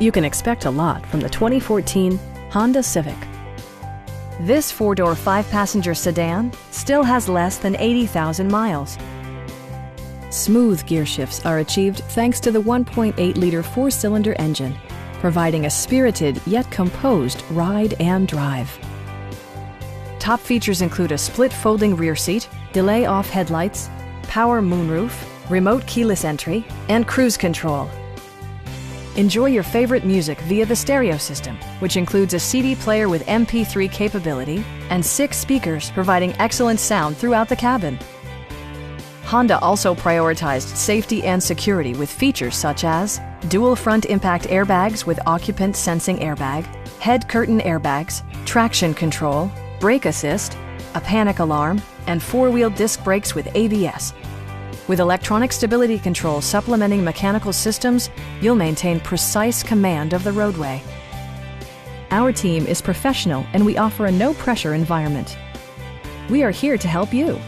You can expect a lot from the 2014 Honda Civic. This four-door, five-passenger sedan still has less than 80,000 miles. Smooth gear shifts are achieved thanks to the 1.8-liter four-cylinder engine, providing a spirited yet composed ride and drive. Top features include a split folding rear seat, delay-off headlights, power moonroof, remote keyless entry, and cruise control. Enjoy your favorite music via the stereo system, which includes a CD player with MP3 capability and 6 speakers providing excellent sound throughout the cabin. Honda also prioritized safety and security with features such as dual front impact airbags with occupant sensing airbag, head curtain airbags, traction control, brake assist, a panic alarm, and four-wheel disc brakes with ABS. With electronic stability control supplementing mechanical systems, you'll maintain precise command of the roadway. Our team is professional and we offer a no-pressure environment. We are here to help you.